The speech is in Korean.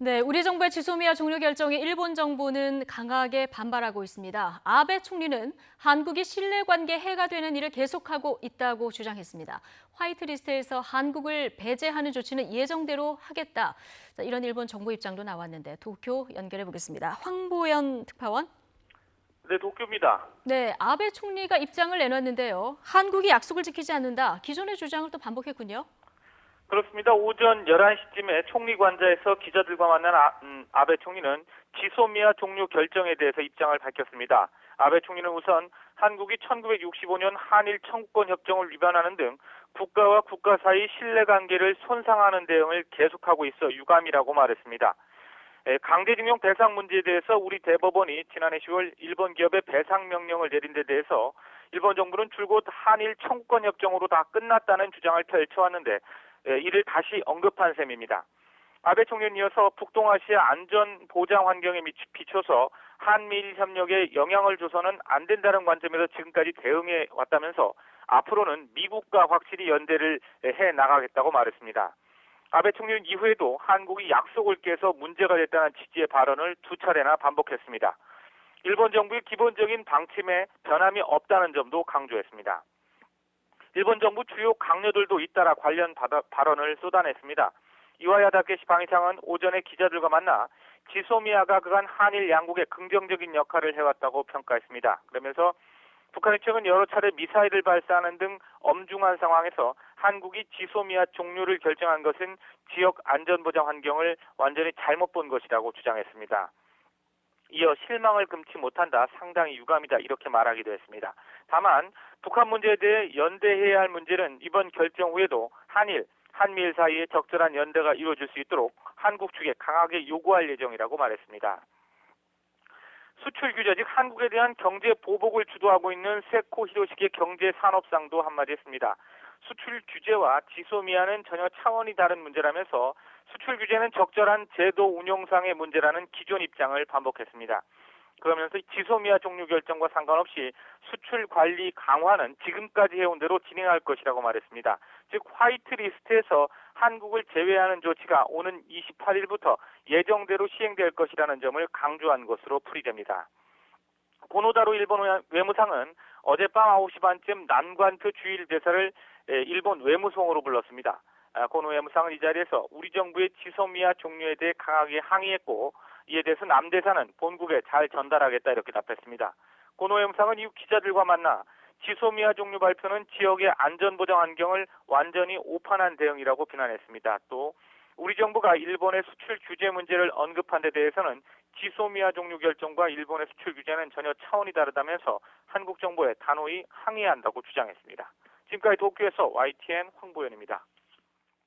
네, 우리 정부의 지소미아 종료 결정에 일본 정부는 강하게 반발하고 있습니다. 아베 총리는 한국이 신뢰관계 해가 되는 일을 계속하고 있다고 주장했습니다. 화이트리스트에서 한국을 배제하는 조치는 예정대로 하겠다. 자, 이런 일본 정부 입장도 나왔는데 도쿄 연결해 보겠습니다. 황보연 특파원. 네, 도쿄입니다. 네, 아베 총리가 입장을 내놨는데요. 한국이 약속을 지키지 않는다. 기존의 주장을 또 반복했군요. 그렇습니다. 오전 11시쯤에 총리 관저에서 기자들과 만난 아베 총리는 지소미아 종료 결정에 대해서 입장을 밝혔습니다. 아베 총리는 우선 한국이 1965년 한일 청구권 협정을 위반하는 등 국가와 국가 사이 신뢰관계를 손상하는 대응을 계속하고 있어 유감이라고 말했습니다. 강제징용 배상 문제에 대해서 우리 대법원이 지난해 10월 일본 기업에 배상 명령을 내린 데 대해서 일본 정부는 줄곧 한일 청구권 협정으로 다 끝났다는 주장을 펼쳐왔는데 이를 다시 언급한 셈입니다. 아베 총리는 이어서 북동아시아 안전 보장 환경에 비춰서 한미일 협력에 영향을 줘서는 안 된다는 관점에서 지금까지 대응해 왔다면서 앞으로는 미국과 확실히 연대를 해 나가겠다고 말했습니다. 아베 총리는 이후에도 한국이 약속을 깨서 문제가 됐다는 취지의 발언을 두 차례나 반복했습니다. 일본 정부의 기본적인 방침에 변함이 없다는 점도 강조했습니다. 일본 정부 주요 강요들도 잇따라 관련 발언을 쏟아냈습니다. 이와야 다케시 방위상은 오전에 기자들과 만나 지소미아가 그간 한일 양국의 긍정적인 역할을 해왔다고 평가했습니다. 그러면서 북한이 최근 여러 차례 미사일을 발사하는 등 엄중한 상황에서 한국이 지소미아 종료를 결정한 것은 지역 안전보장 환경을 완전히 잘못 본 것이라고 주장했습니다. 이어 실망을 금치 못한다, 상당히 유감이다 이렇게 말하기도 했습니다. 다만 북한 문제에 대해 연대해야 할 문제는 이번 결정 후에도 한미일 사이에 적절한 연대가 이루어질 수 있도록 한국 측에 강하게 요구할 예정이라고 말했습니다. 수출 규제, 즉 한국에 대한 경제 보복을 주도하고 있는 세코 히로시게 경제산업상도 한마디 했습니다. 수출 규제와 지소미아는 전혀 차원이 다른 문제라면서 수출 규제는 적절한 제도 운용상의 문제라는 기존 입장을 반복했습니다. 그러면서 지소미아 종료 결정과 상관없이 수출 관리 강화는 지금까지 해온 대로 진행할 것이라고 말했습니다. 즉 화이트리스트에서 한국을 제외하는 조치가 오는 28일부터 예정대로 시행될 것이라는 점을 강조한 것으로 풀이됩니다. 고노다로 일본 외무상은 어젯밤 9시 반쯤 난관트 주일 대사를 일본 외무성으로 불렀습니다. 고노 외무상은 이 자리에서 우리 정부의 지소미아 종료에 대해 강하게 항의했고 이에 대해서 남대사는 본국에 잘 전달하겠다 이렇게 답했습니다. 고노 외무상은 이후 기자들과 만나 지소미아 종료 발표는 지역의 안전보장 환경을 완전히 오판한 대응이라고 비난했습니다. 또 우리 정부가 일본의 수출 규제 문제를 언급한 데 대해서는 지소미아 종료 결정과 일본의 수출 규제는 전혀 차원이 다르다면서 한국 정부에 단호히 항의한다고 주장했습니다. 지금까지 도쿄에서 YTN 황보현입니다.